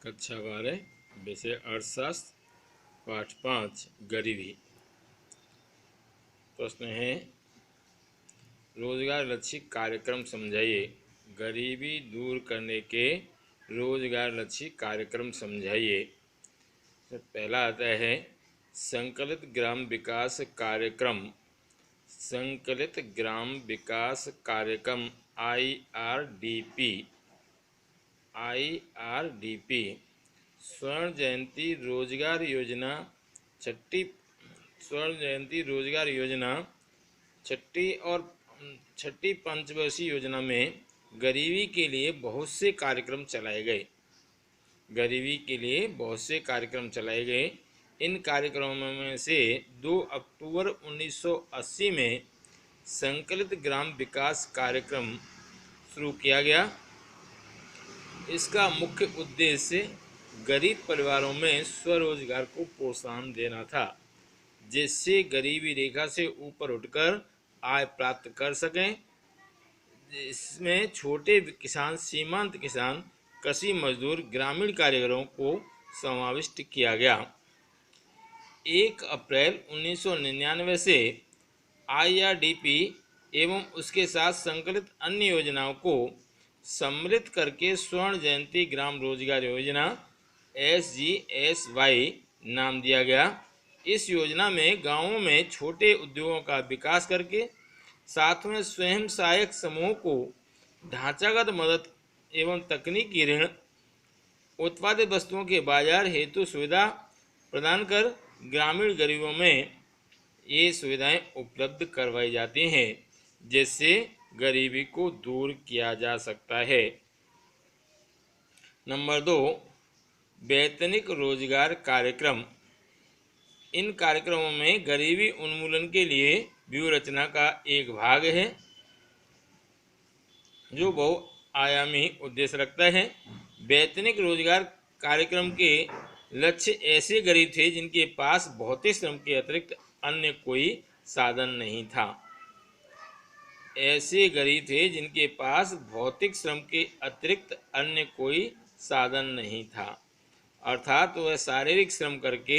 कक्षा 12 विषय अर्थशास्त्र पाठ 5 गरीबी। प्रश्न है रोजगार लक्षी कार्यक्रम समझाइए। गरीबी दूर करने के रोजगार लक्षी कार्यक्रम समझाइए। तो पहला आता है संकलित ग्राम विकास कार्यक्रम। संकलित ग्राम विकास कार्यक्रम IRDP स्वर्ण जयंती रोजगार योजना छठी स्वर्ण जयंती रोजगार योजना छठी पंचवर्षीय योजना में गरीबी के लिए बहुत से कार्यक्रम चलाए गए। इन कार्यक्रमों में से 2 अक्टूबर 1980 में संकलित ग्राम विकास कार्यक्रम शुरू किया गया। इसका मुख्य उद्देश्य गरीब परिवारों में स्वरोजगार को प्रोत्साहन देना था, जिससे गरीबी रेखा से ऊपर उठकर आय प्राप्त कर सकें। इसमें छोटे किसान, सीमांत किसान, कृषि मजदूर, ग्रामीण कारीगरों को समाविष्ट किया गया। 1 अप्रैल 1999 से IRDP एवं उसके साथ संकलित अन्य योजनाओं को सम्मिलित करके स्वर्ण जयंती ग्राम रोजगार योजना SGSY नाम दिया गया। इस योजना में गांवों में छोटे उद्योगों का विकास करके साथ में स्वयं सहायक समूह को ढांचागत मदद एवं तकनीकी ऋण, उत्पादित वस्तुओं के बाजार हेतु सुविधा प्रदान कर ग्रामीण गरीबों में ये सुविधाएं उपलब्ध करवाई जाती हैं, जिससे गरीबी को दूर किया जा सकता है। नंबर 2 वैतनिक रोजगार कार्यक्रम। इन कार्यक्रमों में गरीबी उन्मूलन के लिए व्यूह रचना का एक भाग है, जो बहुआयामी उद्देश्य रखता है। वैतनिक रोजगार कार्यक्रम के लक्ष्य ऐसे गरीब थे जिनके पास भौतिक श्रम के अतिरिक्त अन्य कोई साधन नहीं था। ऐसे गरीब थे जिनके पास भौतिक श्रम के अतिरिक्त अन्य कोई साधन नहीं था, अर्थात वह शारीरिक श्रम करके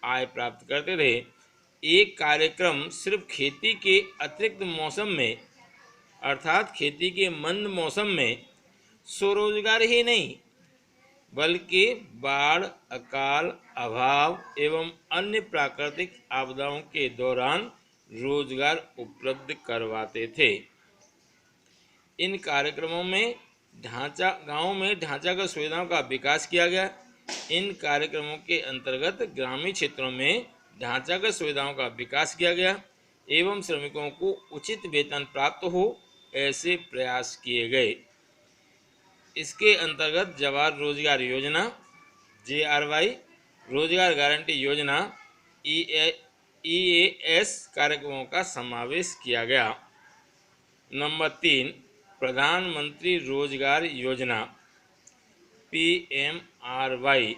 आय प्राप्त करते थे। एक कार्यक्रम सिर्फ खेती के अतिरिक्त मौसम में, अर्थात खेती के मंद मौसम में स्वरोजगार ही नहीं, बल्कि बाढ़, अकाल, अभाव एवं अन्य प्राकृतिक आपदाओं के दौरान रोजगार उपलब्ध करवाते थे। इन कार्यक्रमों में गांवों में ढांचागत सुविधाओं का विकास किया गया। इन कार्यक्रमों के अंतर्गत ग्रामीण क्षेत्रों में ढांचागत सुविधाओं का विकास किया गया एवं श्रमिकों को उचित वेतन प्राप्त हो, ऐसे प्रयास किए गए। इसके अंतर्गत जवाहर रोजगार योजना JRY, रोजगार गारंटी योजना EAS कार्यक्रमों का समावेश किया गया। नंबर 3 प्रधानमंत्री रोजगार योजना PMRY।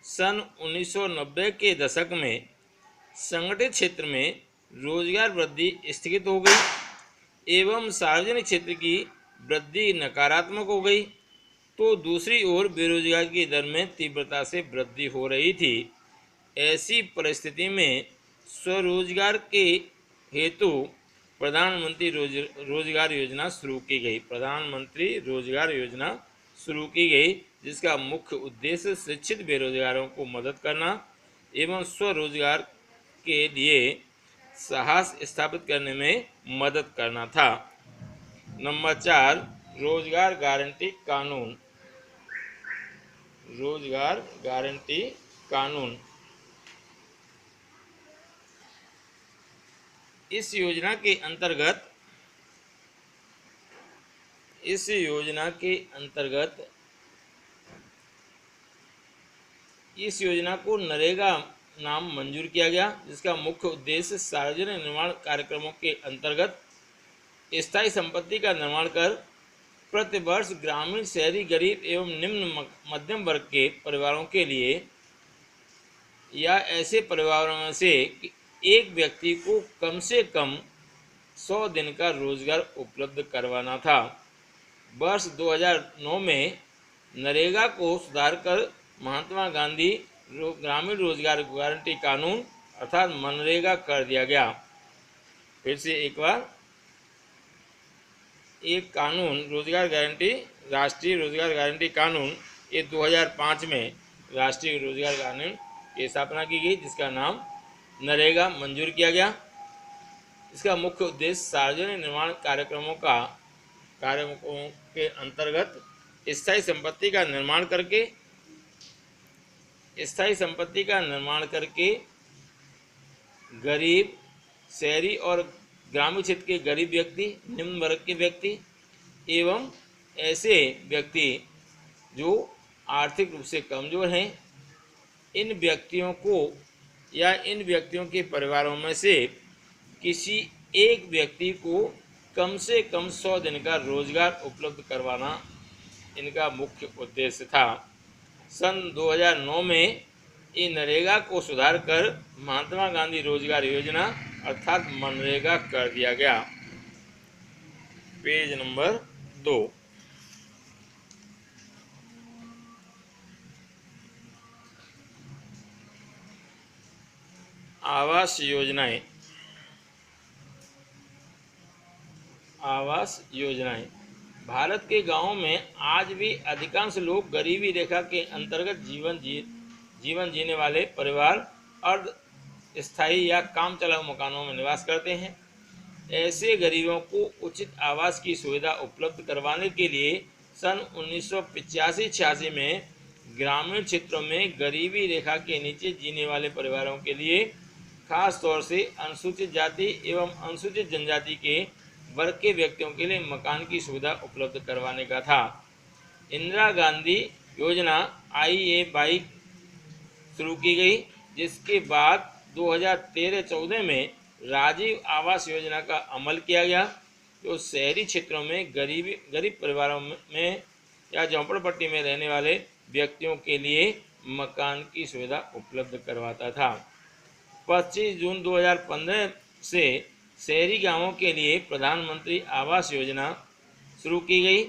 सन 1990 के दशक में संगठित क्षेत्र में रोजगार वृद्धि स्थगित हो गई एवं सार्वजनिक क्षेत्र की वृद्धि नकारात्मक हो गई, तो दूसरी ओर बेरोजगारी की दर में तीव्रता से वृद्धि हो रही थी। ऐसी परिस्थिति में स्वरोजगार के हेतु प्रधानमंत्री रोजगार योजना शुरू की गई। जिसका मुख्य उद्देश्य शिक्षित बेरोजगारों को मदद करना एवं स्वरोजगार के लिए साहस स्थापित करने में मदद करना था। नंबर 4 रोजगार गारंटी कानून। रोजगार गारंटी कानून इस योजना के अंतर्गत इस योजना को नरेगा नाम मंजूर किया गया, जिसका मुख्य उद्देश्य सार्वजनिक निर्माण कार्यक्रमों के अंतर्गत स्थायी संपत्ति का निर्माण कर प्रतिवर्ष ग्रामीण, शहरी, गरीब एवं निम्न मध्यम वर्ग के परिवारों के लिए या ऐसे परिवारों में से एक व्यक्ति को कम से कम 100 दिन का रोजगार उपलब्ध करवाना था। वर्ष 2009 में नरेगा को सुधार कर महात्मा गांधी ग्रामीण रोजगार गारंटी कानून अर्थात मनरेगा कर दिया गया। फिर से एक बार, एक कानून रोजगार गारंटी, राष्ट्रीय रोजगार गारंटी कानून, ये 2005 में राष्ट्रीय रोजगार कानून की स्थापना की गई, जिसका नाम नरेगा मंजूर किया गया। इसका मुख्य उद्देश्य सार्वजनिक निर्माण कार्यक्रमों के अंतर्गत स्थायी संपत्ति का निर्माण करके गरीब, शहरी और ग्रामीण क्षेत्र के गरीब व्यक्ति, निम्न वर्ग के व्यक्ति एवं ऐसे व्यक्ति जो आर्थिक रूप से कमजोर हैं, इन व्यक्तियों को या इन व्यक्तियों के परिवारों में से किसी एक व्यक्ति को कम से कम 100 दिन का रोजगार उपलब्ध करवाना इनका मुख्य उद्देश्य था। सन 2009 में इन नरेगा को सुधार कर महात्मा गांधी रोजगार योजना अर्थात मनरेगा कर दिया गया। Page number 2। आवास योजनाएं। आवास योजनाएं भारत के गांवों में आज भी अधिकांश लोग गरीबी रेखा के अंतर्गत जीवन जीने वाले परिवार अर्ध स्थायी या काम चलाऊ मकानों में निवास करते हैं। ऐसे गरीबों को उचित आवास की सुविधा उपलब्ध करवाने के लिए सन 1985-86 में ग्रामीण क्षेत्रों में गरीबी रेखा के नीचे जीने वाले परिवारों के लिए खास तौर से अनुसूचित जाति एवं अनुसूचित जनजाति के वर्ग के व्यक्तियों के लिए मकान की सुविधा उपलब्ध करवाने का था। इंदिरा गांधी योजना IA-22 शुरू की गई, जिसके बाद 2013-14 में राजीव आवास योजना का अमल किया गया, जो शहरी क्षेत्रों में गरीब परिवारों में या झोंपड़पट्टी में रहने वाले व्यक्तियों के लिए मकान की सुविधा उपलब्ध करवाता था। 25 जून 2015 से शहरी गांवों के लिए प्रधानमंत्री आवास योजना शुरू की गई।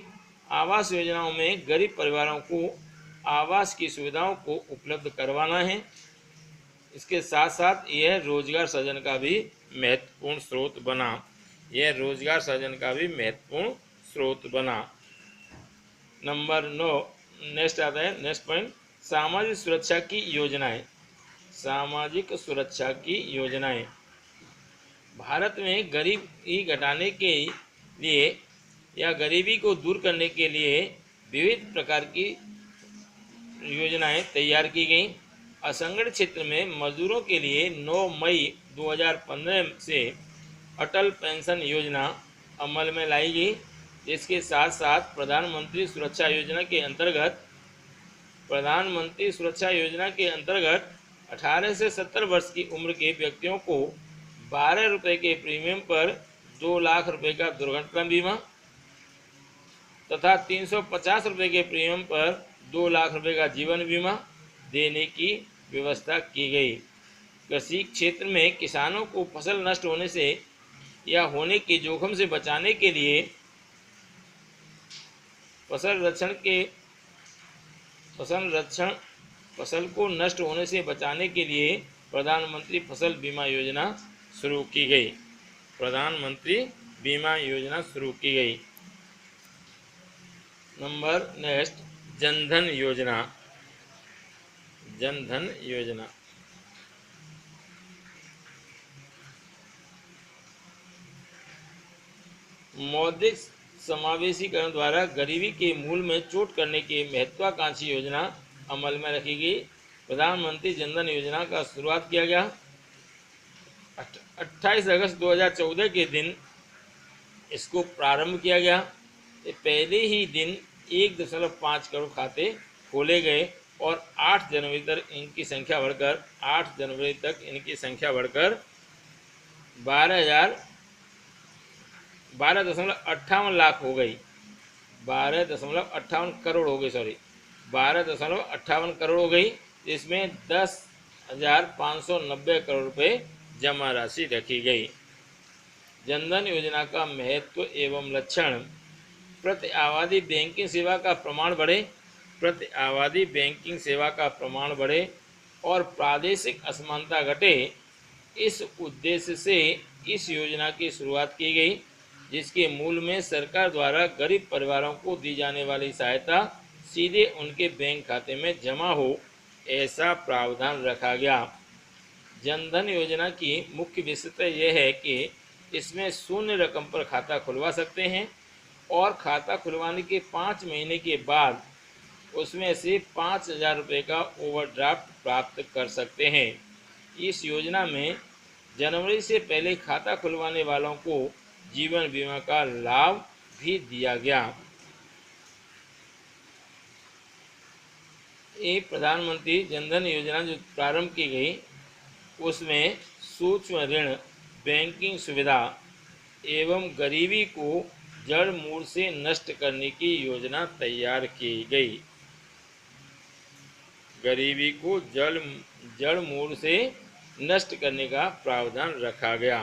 आवास योजनाओं में गरीब परिवारों को आवास की सुविधाओं को उपलब्ध करवाना है। इसके साथ साथ यह रोजगार सृजन का भी महत्वपूर्ण स्रोत बना। नंबर 9 नेक्स्ट आता है, नेक्स्ट पॉइंट, सामाजिक सुरक्षा की योजनाएं। सामाजिक सुरक्षा की योजनाएं भारत में गरीबी घटाने के लिए या गरीबी को दूर करने के लिए विविध प्रकार की योजनाएं तैयार की गई। असंगठित क्षेत्र में मजदूरों के लिए 9 मई 2015 से अटल पेंशन योजना अमल में लाई गई, जिसके साथ साथ प्रधानमंत्री सुरक्षा योजना के अंतर्गत 18 से 70 वर्ष की उम्र के व्यक्तियों को 12 रुपये के प्रीमियम पर 2 लाख रुपये का दुर्घटना बीमा तथा 350 रुपये के प्रीमियम पर 2 लाख रुपये का जीवन बीमा देने की व्यवस्था की गई। कृषि क्षेत्र में किसानों को फसल नष्ट होने से या होने के जोखिम से बचाने के लिए फसल को नष्ट होने से बचाने के लिए प्रधानमंत्री फसल बीमा योजना शुरू की गई। नंबर नेक्स्ट, जनधन योजना। मौद्रिक समावेशीकरण द्वारा गरीबी के मूल में चोट करने की महत्वाकांक्षी योजना अमल में रखी गई। प्रधानमंत्री जनधन योजना का शुरुआत किया गया। 28 अगस्त 2014 के दिन इसको प्रारंभ किया गया। पहले ही दिन 1.5 करोड़ खाते खोले गए और 8 जनवरी तक इनकी संख्या बढ़कर 12.58 लाख हो गई। 12.58 करोड़ हो गई, 12.58 करोड़ हो गई। इसमें 10,590 करोड़ रुपए जमा राशि रखी गई। जनधन योजना का महत्व एवं लक्षण: प्रति आबादी बैंकिंग सेवा का प्रमाण बढ़े, प्रति आबादी बैंकिंग सेवा का प्रमाण बढ़े और प्रादेशिक असमानता घटे, इस उद्देश्य से इस योजना की शुरुआत की गई, जिसके मूल में सरकार द्वारा गरीब परिवारों को दी जाने वाली सहायता सीधे उनके बैंक खाते में जमा हो, ऐसा प्रावधान रखा गया। जनधन योजना की मुख्य विशेषता यह है कि इसमें शून्य रकम पर खाता खुलवा सकते हैं और खाता खुलवाने के 5 महीने के बाद उसमें से 5,000 रुपये का ओवरड्राफ्ट प्राप्त कर सकते हैं। इस योजना में जनवरी से पहले खाता खुलवाने वालों को जीवन बीमा का लाभ भी दिया गया। ये प्रधानमंत्री जनधन योजना जो प्रारंभ की गई, उसमें सूक्ष्म ऋण, बैंकिंग सुविधा एवं गरीबी को जड़ मूल से नष्ट करने की योजना तैयार की गई। गरीबी को जड़ मूल से नष्ट करने का प्रावधान रखा गया।